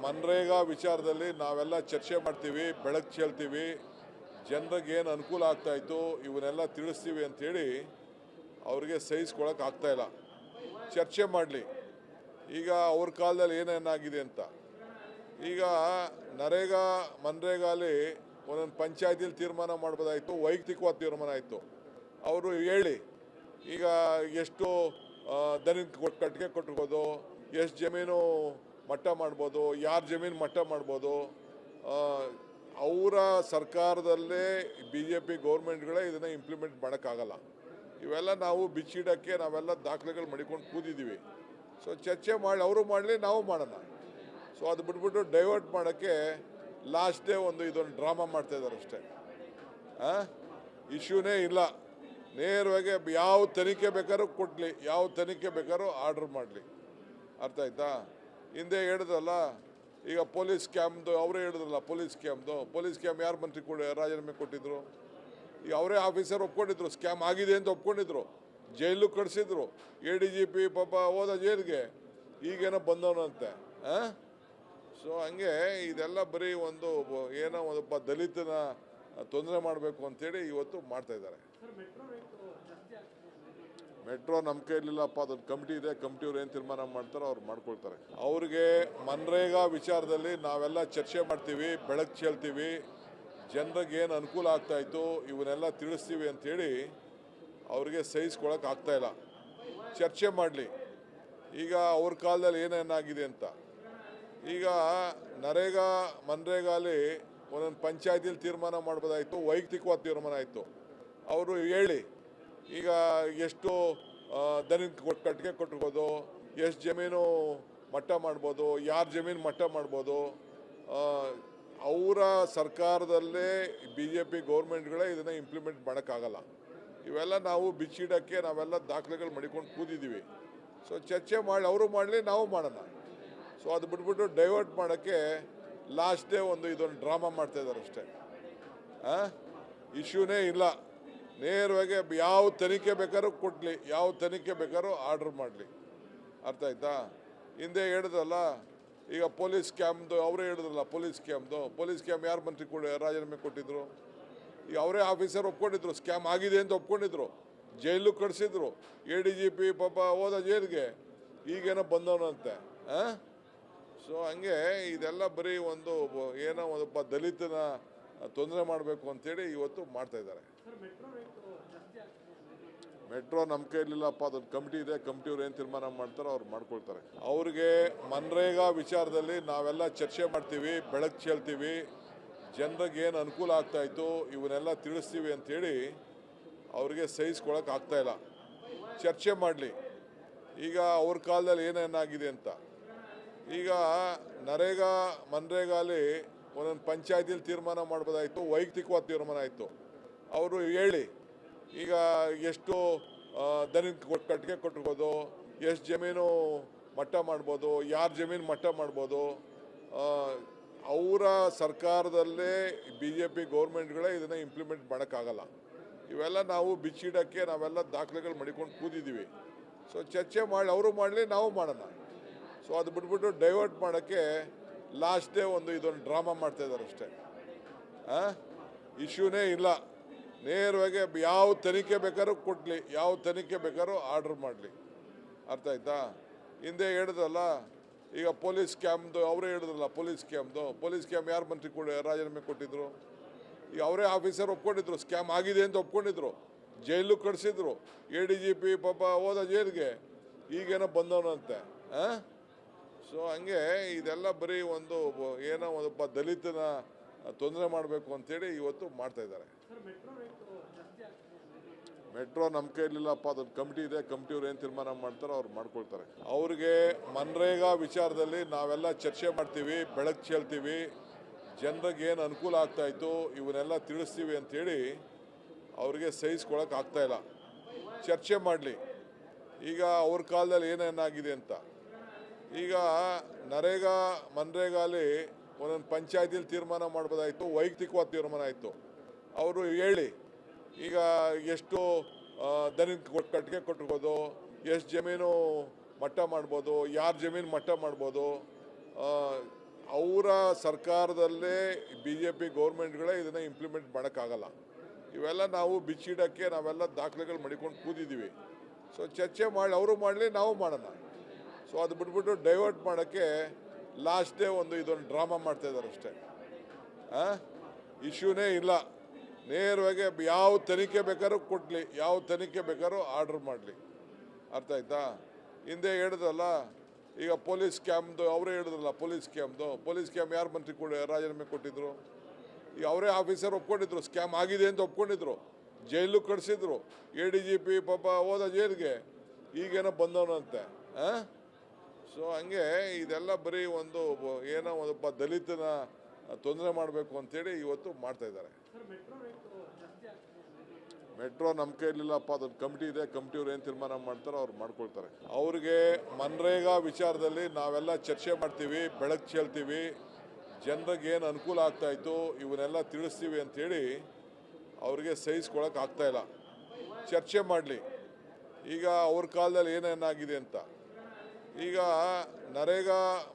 ಮನ್ರೇಗಾ ವಿಚಾರದಲ್ಲಿ ನಾವೆಲ್ಲ ಚರ್ಚೆ ಮಾಡ್ತೀವಿ, ಬೆಳಕು ಚೆಲ್ತೀವಿ, ಜನರಿಗೆ ಏನು ಅನುಕೂಲ ಆಗ್ತಾಯಿತ್ತು ಇವನ್ನೆಲ್ಲ ತಿಳಿಸ್ತೀವಿ ಅಂಥೇಳಿ ಅವ್ರಿಗೆ ಸಹಿಸ್ಕೊಳಕ್ಕೆ ಆಗ್ತಾಯಿಲ್ಲ. ಚರ್ಚೆ ಮಾಡಲಿ. ಈಗ ಅವ್ರ ಕಾಲದಲ್ಲಿ ಏನೇನಾಗಿದೆ ಅಂತ. ಈಗ ನರೇಗಾ ಮನ್ರೇಗಾಲಿ ಒಂದೊಂದು ಪಂಚಾಯತಿಲಿ ತೀರ್ಮಾನ ಮಾಡ್ಬೋದಾಯಿತು, ವೈಯಕ್ತಿಕವಾದ ತೀರ್ಮಾನ ಆಯಿತು. ಅವರು ಹೇಳಿ ಈಗ ಎಷ್ಟು ದನಿಗೆ ಕಟ್ಟಿಗೆ ಕೊಟ್ಟಿರ್ಬೋದು, ಎಷ್ಟು ಜಮೀನು ಮಟ್ಟ ಮಾಡ್ಬೋದು, ಯಾರ ಜಮೀನು ಮಟ್ಟ ಮಾಡ್ಬೋದು. ಅವರ ಸರ್ಕಾರದಲ್ಲೇ BJP ಗೌರ್ಮೆಂಟ್ಗಳೇ ಇದನ್ನು ಇಂಪ್ಲಿಮೆಂಟ್ ಮಾಡೋಕ್ಕಾಗಲ್ಲ. ಇವೆಲ್ಲ ನಾವು ಬಿಚ್ಚಿಡೋಕ್ಕೆ ನಾವೆಲ್ಲ ದಾಖಲೆಗಳು ಮಡಿಕೊಂಡು ಕೂತಿದ್ದೀವಿ. ಸೊ ಚರ್ಚೆ ಮಾಡಿ, ಅವರು ಮಾಡಲಿ, ನಾವು ಮಾಡೋಣ. ಸೊ ಅದು ಬಿಟ್ಬಿಟ್ಟು ಡೈವರ್ಟ್ ಮಾಡೋಕ್ಕೆ ಲಾಸ್ಟ್ ಡೇ ಇದೊಂದು ಡ್ರಾಮಾ ಮಾಡ್ತಾಯಿದ್ದಾರೆ ಅಷ್ಟೇ. ಇಶ್ಯೂನೇ ಇಲ್ಲ. ನೇರವಾಗಿ ಯಾವ ತನಿಖೆ ಬೇಕಾದ್ರೂ ಕೊಡಲಿ, ಯಾವ ತನಿಖೆ ಬೇಕಾದ್ರೂ ಆರ್ಡ್ರ್ ಮಾಡಲಿ. ಅರ್ಥ ಆಯ್ತಾ? ಹಿಂದೆ ಹೇಳಿದ್ರಲ್ಲ, ಈಗ ಪೊಲೀಸ್ ಸ್ಕ್ಯಾಮ್ದು ಅವರೇ ಹೇಳಿದ್ರಲ್ಲ, ಪೊಲೀಸ್ ಸ್ಕ್ಯಾಮ್ ಯಾರು ಮಂತ್ರಿ ರಾಜೀನಾಮೆ ಕೊಟ್ಟಿದ್ರು? ಈಗ ಅವರೇ ಆಫೀಸರ್ ಒಪ್ಕೊಂಡಿದ್ರು, ಸ್ಕ್ಯಾಮ್ ಆಗಿದೆ ಅಂತ ಒಪ್ಕೊಂಡಿದ್ರು, ಜೈಲು ಕಳಿಸಿದ್ರು. ADGP ಪಾಪ ಹೋದ ಜೈಲಿಗೆ, ಈಗೇನೋ ಬಂದವನಂತೆ. ಸೊ ಹಂಗೆ ಇದೆಲ್ಲ ಬರೀ ಏನೋ ಒಬ್ಬ ದಲಿತನ ತೊಂದರೆ ಮಾಡಬೇಕು ಅಂತೇಳಿ ಇವತ್ತು ಮಾಡ್ತಾಯಿದ್ದಾರೆ. ಮೆಟ್ರೋ ನಮ್ಮ ಕೈಲಿಲ್ಲಪ್ಪ, ಅದೊಂದು ಕಮಿಟಿ ಇದೆ, ಕಮಿಟಿಯವ್ರು ಏನು ತೀರ್ಮಾನ ಮಾಡ್ತಾರೋ ಅವ್ರು ಮಾಡ್ಕೊಳ್ತಾರೆ. ಅವ್ರಿಗೆ ಮನ್ರೇಗಾ ವಿಚಾರದಲ್ಲಿ ನಾವೆಲ್ಲ ಚರ್ಚೆ ಮಾಡ್ತೀವಿ, ಬೆಳಕು ಚೆಲ್ತೀವಿ, ಜನರಿಗೆ ಏನು ಅನುಕೂಲ ಆಗ್ತಾಯಿತ್ತು ಇವನ್ನೆಲ್ಲ ತಿಳಿಸ್ತೀವಿ ಅಂಥೇಳಿ ಅವ್ರಿಗೆ ಸಹಿಸ್ಕೊಳಕ್ಕೆ ಆಗ್ತಾಯಿಲ್ಲ. ಚರ್ಚೆ ಮಾಡಲಿ. ಈಗ ಅವ್ರ ಕಾಲದಲ್ಲಿ ಏನೇನಾಗಿದೆ ಅಂತ. ಈಗ ನರೇಗಾ ಮನ್ರೇಗಾಲಿ ಒಂದೊಂದು ಪಂಚಾಯತಿಲಿ ತೀರ್ಮಾನ ಮಾಡ್ಬೋದಾಯಿತು, ವೈಯಕ್ತಿಕವಾದ ತೀರ್ಮಾನ ಆಯಿತು. ಅವರು ಹೇಳಿ ಈಗ ಎಷ್ಟು ದನಿಗೆ ಕಟ್ಟಿಗೆ ಕೊಟ್ಟಿರ್ಬೋದು, ಎಷ್ಟು ಜಮೀನು ಮಟ್ಟ ಮಾಡ್ಬೋದು, ಯಾರ ಜಮೀನು ಮಟ್ಟ ಮಾಡ್ಬೋದು. ಅವರ ಸರ್ಕಾರದಲ್ಲೇ BJP ಗೌರ್ಮೆಂಟ್ಗಳೇ ಇದನ್ನು ಇಂಪ್ಲಿಮೆಂಟ್ ಮಾಡೋಕ್ಕಾಗಲ್ಲ. ಇವೆಲ್ಲ ನಾವು ಬಿಚ್ಚಿಡೋಕ್ಕೆ ನಾವೆಲ್ಲ ದಾಖಲೆಗಳು ಮಡಿಕೊಂಡು ಕೂತಿದ್ದೀವಿ. ಸೊ ಚರ್ಚೆ ಮಾಡಿ, ಅವರು ಮಾಡಲಿ, ನಾವು ಮಾಡೋಣ. ಸೊ ಅದು ಬಿಟ್ಬಿಟ್ಟು ಡೈವರ್ಟ್ ಮಾಡೋಕ್ಕೆ ಲಾಸ್ಟ್ ಡೇ ಇದೊಂದು ಡ್ರಾಮಾ ಮಾಡ್ತಾಯಿದ್ದಾರೆ ಅಷ್ಟೇ. ಇಶ್ಯೂನೇ ಇಲ್ಲ. ನೇರವಾಗಿ ಯಾವ ತನಿಖೆ ಬೇಕಾದ್ರೂ ಕೊಡಲಿ, ಯಾವ ತನಿಖೆ ಬೇಕಾದ್ರೂ ಆರ್ಡ್ರ್ ಮಾಡಲಿ. ಅರ್ಥ ಆಯ್ತಾ? ಹಿಂದೆ ಹೇಳಿದ್ರಲ್ಲ, ಈಗ ಪೊಲೀಸ್ ಸ್ಕ್ಯಾಮ್ದು ಅವರೇ ಹೇಳಿದ್ರಲ್ಲ, ಪೊಲೀಸ್ ಸ್ಕ್ಯಾಮ್ ಯಾರು ಮಂತ್ರಿ ರಾಜೀನಾಮೆ ಕೊಟ್ಟಿದ್ರು? ಈಗ ಅವರೇ ಆಫೀಸರ್ ಒಪ್ಕೊಂಡಿದ್ರು, ಸ್ಕ್ಯಾಮ್ ಆಗಿದೆ ಅಂತ ಒಪ್ಕೊಂಡಿದ್ರು, ಜೈಲು ಕಳಿಸಿದ್ರು. ADGP ಪಾಪ ಹೋದ ಜೈಲಿಗೆ, ಈಗೇನೋ ಬಂದವನಂತೆ. ಸೊ ಹಂಗೆ ಇದೆಲ್ಲ ಬರೀ ಏನೋ ಒಬ್ಬ ದಲಿತನ ತೊಂದರೆ ಮಾಡಬೇಕು ಅಂತೇಳಿ ಇವತ್ತು ಮಾಡ್ತಾಯಿದ್ದಾರೆ. ಮೆಟ್ರೋ ನಮ್ಮ ಕೈಲಿಲ್ಲಪ್ಪ, ಅದೊಂದು ಕಮಿಟಿ ಇದೆ, ಕಮಿಟಿಯವ್ರು ಏನು ತೀರ್ಮಾನ ಮಾಡ್ತಾರೋ ಅವ್ರು ಮಾಡ್ಕೊಳ್ತಾರೆ. ಅವ್ರಿಗೆ ಮನ್ರೇಗಾ ವಿಚಾರದಲ್ಲಿ ನಾವೆಲ್ಲ ಚರ್ಚೆ ಮಾಡ್ತೀವಿ, ಬೆಳಕು ಚೆಲ್ತೀವಿ, ಜನರಿಗೆ ಏನು ಅನುಕೂಲ ಆಗ್ತಾಯಿತ್ತು ಇವನ್ನೆಲ್ಲ ತಿಳಿಸ್ತೀವಿ ಅಂಥೇಳಿ ಅವ್ರಿಗೆ ಸಹಿಸ್ಕೊಳಕ್ಕೆ ಆಗ್ತಾಯಿಲ್ಲ. ಚರ್ಚೆ ಮಾಡಲಿ. ಈಗ ಅವ್ರ ಕಾಲದಲ್ಲಿ ಏನೇನಾಗಿದೆ ಅಂತ. ಈಗ ನರೇಗಾ ಮನ್ರೇಗಾಲಿ ಒಂದೊಂದು ಪಂಚಾಯತಿಲಿ ತೀರ್ಮಾನ ಮಾಡ್ಬೋದಾಯಿತು, ವೈಯಕ್ತಿಕವಾದ ತೀರ್ಮಾನ ಆಯಿತು. ಅವರು ಹೇಳಿ ಈಗ ಎಷ್ಟು ದನಿಗೆ ಕಟ್ಟಿಗೆ ಕೊಟ್ಟಿರ್ಬೋದು, ಎಷ್ಟು ಜಮೀನು ಮಟ್ಟ ಮಾಡ್ಬೋದು, ಯಾರ ಜಮೀನು ಮಟ್ಟ ಮಾಡ್ಬೋದು. ಅವರ ಸರ್ಕಾರದಲ್ಲೇ BJP ಗೌರ್ಮೆಂಟ್ಗಳೇ ಇದನ್ನು ಇಂಪ್ಲಿಮೆಂಟ್ ಮಾಡೋಕ್ಕಾಗಲ್ಲ. ಇವೆಲ್ಲ ನಾವು ಬಿಚ್ಚಿಡೋಕ್ಕೆ ನಾವೆಲ್ಲ ದಾಖಲೆಗಳು ಮಡಿಕೊಂಡು ಕೂತಿದ್ದೀವಿ. ಸೊ ಚರ್ಚೆ ಮಾಡಿ, ಅವರು ಮಾಡಲಿ, ನಾವು ಮಾಡೋಣ. ಸೊ ಅದು ಬಿಟ್ಬಿಟ್ಟು ಡೈವರ್ಟ್ ಮಾಡೋಕ್ಕೆ ಲಾಸ್ಟ್ ಡೇ ಇದೊಂದು ಡ್ರಾಮಾ ಮಾಡ್ತಾಯಿದ್ದಾರೆ ಅಷ್ಟೇ. ಇಶ್ಯೂನೇ ಇಲ್ಲ. ನೇರವಾಗಿ ಯಾವ ತನಿಖೆ ಬೇಕಾದ್ರೂ ಕೊಡಲಿ, ಯಾವ ತನಿಖೆ ಬೇಕಾದ್ರೂ ಆರ್ಡ್ರ್ ಮಾಡಲಿ. ಅರ್ಥ ಆಯ್ತಾ? ಹಿಂದೆ ಹೇಳಿದ್ರಲ್ಲ, ಈಗ ಪೊಲೀಸ್ ಸ್ಕ್ಯಾಮ್ದು ಅವರೇ ಹೇಳಿದ್ರಲ್ಲ, ಪೊಲೀಸ್ ಸ್ಕ್ಯಾಮ್ ಯಾರು ಮಂತ್ರಿ ರಾಜೀನಾಮೆ ಕೊಟ್ಟಿದ್ರು? ಈಗ ಅವರೇ ಆಫೀಸರ್ ಒಪ್ಕೊಂಡಿದ್ರು, ಸ್ಕ್ಯಾಮ್ ಆಗಿದೆ ಅಂತ ಒಪ್ಕೊಂಡಿದ್ರು, ಜೈಲು ಕಳಿಸಿದ್ರು. ADGP ಪಾಪ ಹೋದ ಜೈಲಿಗೆ, ಈಗೇನೋ ಬಂದವನಂತೆ. ಸೊ ಹಂಗೆ ಇದೆಲ್ಲ ಬರೀ ಏನೋ ಒಬ್ಬ ದಲಿತನ ತೊಂದರೆ ಮಾಡಬೇಕು ಅಂತೇಳಿ ಇವತ್ತು ಮಾಡ್ತಾಯಿದ್ದಾರೆ. ಮೆಟ್ರೋ ನಮ್ಮ ಕೈಲಿಲ್ಲಪ್ಪ, ಅದೊಂದು ಕಮಿಟಿ ಇದೆ, ಕಮಿಟಿಯವ್ರು ಏನು ತೀರ್ಮಾನ ಮಾಡ್ತಾರೋ ಅವ್ರು ಮಾಡ್ಕೊಳ್ತಾರೆ. ಅವ್ರಿಗೆ ಮನ್ರೇಗಾ ವಿಚಾರದಲ್ಲಿ ನಾವೆಲ್ಲ ಚರ್ಚೆ ಮಾಡ್ತೀವಿ, ಬೆಳಕು ಚೆಲ್ತೀವಿ, ಜನರಿಗೆ ಏನು ಅನುಕೂಲ ಆಗ್ತಾಯಿತ್ತು ಇವನ್ನೆಲ್ಲ ತಿಳಿಸ್ತೀವಿ ಅಂಥೇಳಿ ಅವ್ರಿಗೆ ಸಹಿಸ್ಕೊಳಕ್ಕೆ ಆಗ್ತಾಯಿಲ್ಲ. ಚರ್ಚೆ ಮಾಡಲಿ. ಈಗ ಅವ್ರ ಕಾಲದಲ್ಲಿ ಏನೇನಾಗಿದೆ ಅಂತ. ಈಗ ನರೇಗಾ ಮನ್ರೇಗಾಲಿ ಒಂದೊಂದು ಪಂಚಾಯತಿಲಿ ತೀರ್ಮಾನ ಮಾಡ್ಬೋದಾಯಿತು, ವೈಯಕ್ತಿಕವಾದ ತೀರ್ಮಾನ ಆಯಿತು. ಅವರು ಹೇಳಿ ಈಗ ಎಷ್ಟು ದನಿಗೆ ಕಟ್ಟಿಗೆ ಕೊಟ್ಟಿರ್ಬೋದು, ಎಷ್ಟು ಜಮೀನು ಮಟ್ಟ ಮಾಡ್ಬೋದು, ಯಾರ ಜಮೀನು ಮಟ್ಟ ಮಾಡ್ಬೋದು. ಅವರ ಸರ್ಕಾರದಲ್ಲೇ BJP ಗೌರ್ಮೆಂಟ್ಗಳೇ ಇದನ್ನು ಇಂಪ್ಲಿಮೆಂಟ್ ಮಾಡೋಕ್ಕಾಗಲ್ಲ. ಇವೆಲ್ಲ ನಾವು ಬಿಚ್ಚಿಡೋಕ್ಕೆ ನಾವೆಲ್ಲ ದಾಖಲೆಗಳು ಮಾಡಿಕೊಂಡು ಕೂತಿದ್ದೀವಿ. ಸೊ ಚರ್ಚೆ ಮಾಡಿ, ಅವರು ಮಾಡಲಿ, ನಾವು ಮಾಡೋಣ. ಸೊ ಅದು ಬಿಟ್ಬಿಟ್ಟು ಡೈವರ್ಟ್ ಮಾಡೋಕ್ಕೆ ಲಾಸ್ಟ್ ಡೇ ಇದೊಂದು ಡ್ರಾಮಾ ಮಾಡ್ತಾಯಿದ್ದಾರೆ ಅಷ್ಟೇ. ಇಶ್ಯೂನೇ ಇಲ್ಲ. ನೇರವಾಗಿ ಯಾವ ತನಿಖೆ ಬೇಕಾದ್ರೂ ಕೊಡಲಿ, ಯಾವ ತನಿಖೆ ಬೇಕಾದ್ರೂ ಆರ್ಡ್ರ್ ಮಾಡಲಿ. ಅರ್ಥ ಆಯ್ತಾ? ಹಿಂದೆ ಹೇಳಿದ್ರಲ್ಲ, ಈಗ ಪೊಲೀಸ್ ಸ್ಕ್ಯಾಮ್ದು ಅವರೇ ಹೇಳಿದ್ರಲ್ಲ, ಪೊಲೀಸ್ ಸ್ಕ್ಯಾಮ್ ಯಾರು ಮಂತ್ರಿ ರಾಜೀನಾಮೆ ಕೊಟ್ಟಿದ್ರು? ಈಗ ಅವರೇ ಆಫೀಸರ್ ಒಪ್ಕೊಂಡಿದ್ರು, ಸ್ಕ್ಯಾಮ್ ಆಗಿದೆ ಅಂತ ಒಪ್ಕೊಂಡಿದ್ರು, ಜೈಲು ಕಳಿಸಿದ್ರು. ADGP ಪಾಪ ಹೋದ ಜೈಲಿಗೆ, ಈಗೇನೋ ಬಂದವನಂತೆ. ಸೊ ಹಂಗೆ ಇದೆಲ್ಲ ಬರೀ ಏನೋ ಒಬ್ಬ ದಲಿತನ ತೊಂದರೆ ಮಾಡಬೇಕು ಅಂತೇಳಿ ಇವತ್ತು ಮಾಡ್ತಾ ಇದ್ದಾರೆ. ಮೆಟ್ರೋ ನಮ್ಮ ಕೈಲಿಲ್ಲಪ್ಪ, ಅದೊಂದು ಕಮಿಟಿ ಇದೆ, ಕಮಿಟಿಯವ್ರು ಏನು ತೀರ್ಮಾನ ಮಾಡ್ತಾರೋ ಅವ್ರು ಮಾಡ್ಕೊಳ್ತಾರೆ. ಅವ್ರಿಗೆ ಮನ್ರೇಗಾ ವಿಚಾರದಲ್ಲಿ ನಾವೆಲ್ಲ ಚರ್ಚೆ ಮಾಡ್ತೀವಿ, ಬೆಳಕು ಚೆಲ್ತೀವಿ, ಜನರಿಗೆ ಏನು ಅನುಕೂಲ ಆಗ್ತಾಯಿತ್ತು ಇವನ್ನೆಲ್ಲ ತಿಳಿಸ್ತೀವಿ ಅಂಥೇಳಿ ಅವ್ರಿಗೆ ಸಹಿಸ್ಕೊಳಕ್ಕೆ ಆಗ್ತಾಯಿಲ್ಲ. ಚರ್ಚೆ ಮಾಡಲಿ. ಈಗ ಅವ್ರ ಕಾಲದಲ್ಲಿ ಏನೇನಾಗಿದೆ ಅಂತ. ಈಗ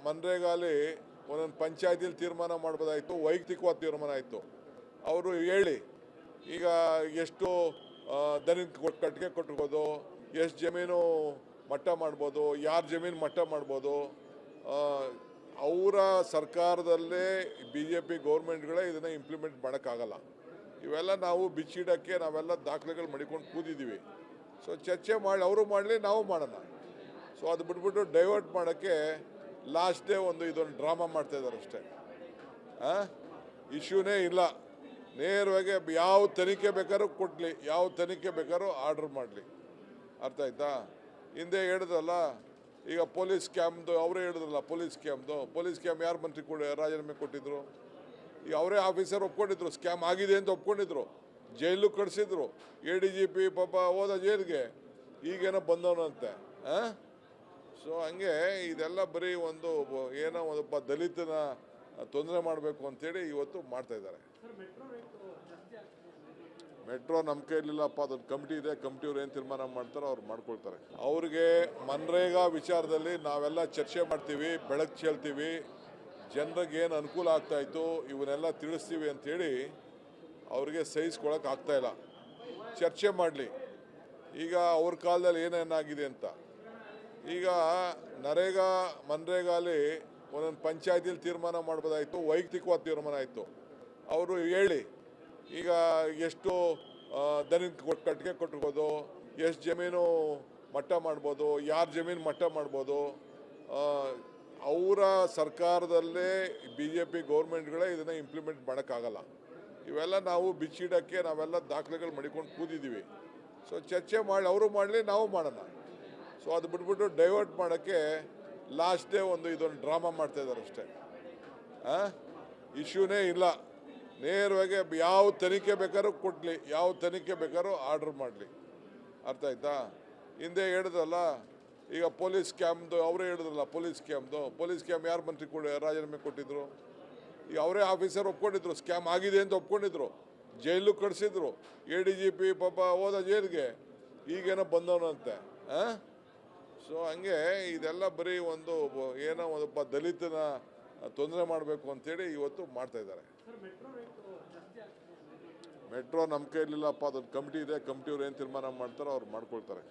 ಮನ್ರೇಗಾಲಿ ಒಂದೊಂದು ಪಂಚಾಯತಿಲಿ ತೀರ್ಮಾನ ಮಾಡ್ಬೋದಾಯಿತು, ವೈಯಕ್ತಿಕವಾದ ತೀರ್ಮಾನ ಆಯಿತು. ಅವರು ಹೇಳಿ, ಈಗ ಎಷ್ಟು ದನಿಗೆ ಕಟ್ಟಿಗೆ ಕೊಟ್ಟಿರ್ಬೋದು, ಎಷ್ಟು ಜಮೀನು ಮಟ್ಟ ಮಾಡ್ಬೋದು, ಯಾರ ಜಮೀನು ಮಟ್ಟ ಮಾಡ್ಬೋದು. ಅವರ ಸರ್ಕಾರದಲ್ಲೇ BJP ಗೌರ್ಮೆಂಟ್ಗಳೇ ಇದನ್ನು ಇಂಪ್ಲಿಮೆಂಟ್ ಮಾಡೋಕ್ಕಾಗಲ್ಲ. ಇವೆಲ್ಲ ನಾವು ಬಿಚ್ಚಿಡೋಕ್ಕೆ ನಾವೆಲ್ಲ ದಾಖಲೆಗಳು ಮಾಡಿಕೊಂಡು ಕೂತಿದ್ದೀವಿ. ಸೊ ಚರ್ಚೆ ಮಾಡಿ, ಅವರು ಮಾಡಲಿ, ನಾವು ಮಾಡೋಣ. ಸೊ ಅದು ಬಿಟ್ಬಿಟ್ಟು ಡೈವರ್ಟ್ ಮಾಡೋಕ್ಕೆ ಲಾಸ್ಟ್ ಡೇ ಇದೊಂದು ಡ್ರಾಮಾ ಮಾಡ್ತಾಯಿದ್ದಾರೆ ಅಷ್ಟೇ. ಇಶ್ಯೂನೇ ಇಲ್ಲ. ನೇರವಾಗಿ ಯಾವ ತನಿಖೆ ಬೇಕಾದ್ರೂ ಕೊಡಲಿ, ಯಾವ ತನಿಖೆ ಬೇಕಾದ್ರೂ ಆರ್ಡ್ರ್ ಮಾಡಲಿ. ಅರ್ಥ ಆಯ್ತಾ? ಹಿಂದೆ ಹೇಳಿದ್ರಲ್ಲ, ಈಗ ಪೊಲೀಸ್ ಸ್ಕ್ಯಾಮ್ದು ಅವರೇ ಹೇಳಿದ್ರಲ್ಲ, ಪೊಲೀಸ್ ಸ್ಕ್ಯಾಮ್ ಯಾರು ಮಂತ್ರಿ ರಾಜೀನಾಮೆ ಕೊಟ್ಟಿದ್ರು? ಈಗ ಅವರೇ ಆಫೀಸರ್ ಒಪ್ಕೊಂಡಿದ್ರು, ಸ್ಕ್ಯಾಮ್ ಆಗಿದೆ ಅಂತ ಒಪ್ಕೊಂಡಿದ್ರು, ಜೈಲು ಕಳಿಸಿದ್ರು. ADGP ಪಾಪ ಹೋದ ಜೈಲಿಗೆ, ಈಗೇನೋ ಬಂದವನಂತೆ. ಸೊ ಹಂಗೆ ಇದೆಲ್ಲ ಬರೀ ಏನೋ ಒಬ್ಬ ದಲಿತನ ತೊಂದರೆ ಮಾಡಬೇಕು ಅಂತೇಳಿ ಇವತ್ತು ಮಾಡ್ತಾ ಇದ್ದಾರೆ. ಮೆಟ್ರೋ ನಮ್ಮ ಕೈಲಿಲ್ಲಪ್ಪ, ಅದೊಂದು ಕಮಿಟಿ ಇದೆ, ಕಮಿಟಿಯವ್ರು ಏನು ತೀರ್ಮಾನ ಮಾಡ್ತಾರೋ ಅವ್ರು ಮಾಡ್ಕೊಳ್ತಾರೆ. ಅವ್ರಿಗೆ ಮನ್ರೇಗಾ ವಿಚಾರದಲ್ಲಿ ನಾವೆಲ್ಲ ಚರ್ಚೆ ಮಾಡ್ತೀವಿ, ಬೆಳಕು ಚೆಲ್ತೀವಿ, ಜನರಿಗೆ ಏನು ಅನುಕೂಲ ಆಗ್ತಾಯಿತ್ತು ಇವನ್ನೆಲ್ಲ ತಿಳಿಸ್ತೀವಿ ಅಂಥೇಳಿ ಅವ್ರಿಗೆ ಸಹಿಸ್ಕೊಳಕ್ಕೆ ಆಗ್ತಾಯಿಲ್ಲ. ಚರ್ಚೆ ಮಾಡಲಿ. ಈಗ ಅವ್ರ ಕಾಲದಲ್ಲಿ ಏನೇನಾಗಿದೆ ಅಂತ. ಈಗ ಮನ್ರೇಗಾಲಿ ಒಂದೊಂದು ಪಂಚಾಯತಿಲಿ ತೀರ್ಮಾನ ಮಾಡ್ಬೋದಾಯಿತು, ವೈಯಕ್ತಿಕವಾದ ತೀರ್ಮಾನ ಆಯಿತು. ಅವರು ಹೇಳಿ, ಈಗ ಎಷ್ಟು ದನಿಗೆ ಕಟ್ಟಿಗೆ ಕೊಟ್ಟಿರ್ಬೋದು, ಎಷ್ಟು ಜಮೀನು ಮಟ್ಟ ಮಾಡ್ಬೋದು, ಯಾರ ಜಮೀನು ಮಟ್ಟ ಮಾಡ್ಬೋದು. ಅವರ ಸರ್ಕಾರದಲ್ಲೇ BJP ಗೌರ್ಮೆಂಟ್ಗಳೇ ಇದನ್ನು ಇಂಪ್ಲಿಮೆಂಟ್ ಮಾಡೋಕ್ಕಾಗಲ್ಲ. ಇವೆಲ್ಲ ನಾವು ಬಿಚ್ಚಿಡೋಕ್ಕೆ ನಾವೆಲ್ಲ ದಾಖಲೆಗಳು ಮಾಡಿಕೊಂಡು ಕೂತಿದ್ದೀವಿ. ಸೊ ಚರ್ಚೆ ಮಾಡಿ, ಅವರು ಮಾಡಲಿ, ನಾವು ಮಾಡೋಣ. ಸೊ ಅದು ಬಿಟ್ಬಿಟ್ಟು ಡೈವರ್ಟ್ ಮಾಡೋಕ್ಕೆ ಲಾಸ್ಟ್ ಡೇ ಇದೊಂದು ಡ್ರಾಮಾ ಮಾಡ್ತಾಯಿದ್ದಾರೆ ಅಷ್ಟೇ. ಇಶ್ಯೂನೇ ಇಲ್ಲ. ನೇರವಾಗಿ ಯಾವ ತನಿಖೆ ಬೇಕಾದ್ರೂ ಕೊಡಲಿ, ಯಾವ ತನಿಖೆ ಬೇಕಾದ್ರೂ ಆರ್ಡ್ರ್ ಮಾಡಲಿ. ಅರ್ಥ ಆಯ್ತಾ? ಹಿಂದೆ ಹೇಳಿದ್ರಲ್ಲ, ಈಗ ಪೊಲೀಸ್ ಸ್ಕ್ಯಾಮ್ದು ಅವರೇ ಹೇಳಿದ್ರಲ್ಲ, ಪೊಲೀಸ್ ಸ್ಕ್ಯಾಮ್ ಯಾರು ಮಂತ್ರಿ ರಾಜೀನಾಮೆ ಕೊಟ್ಟಿದ್ರು? ಈಗ ಅವರೇ ಆಫೀಸರ್ ಒಪ್ಕೊಂಡಿದ್ರು, ಸ್ಕ್ಯಾಮ್ ಆಗಿದೆ ಅಂತ ಒಪ್ಕೊಂಡಿದ್ರು, ಜೈಲು ಕಳಿಸಿದ್ರು. ADGP ಪಾಪ ಹೋದ ಜೈಲಿಗೆ, ಈಗೇನೋ ಬಂದವನಂತೆ. ಸೊ ಹಂಗೆ ಇದೆಲ್ಲ ಬರೀ ಏನೋ ಒಬ್ಬ ದಲಿತನ ತೊಂದರೆ ಮಾಡಬೇಕು ಅಂತೇಳಿ ಇವತ್ತು ಮಾಡ್ತಾ ಇದ್ದಾರೆ. ಮೆಟ್ರೋ ನಮ್ಮ ಕೈಲಿಲ್ಲಪ್ಪ, ಅದೊಂದು ಕಮಿಟಿ ಇದೆ, ಕಮಿಟಿಯವ್ರು ಏನು ತೀರ್ಮಾನ ಮಾಡ್ತಾರೋ ಅವ್ರು ಮಾಡ್ಕೊಳ್ತಾರೆ.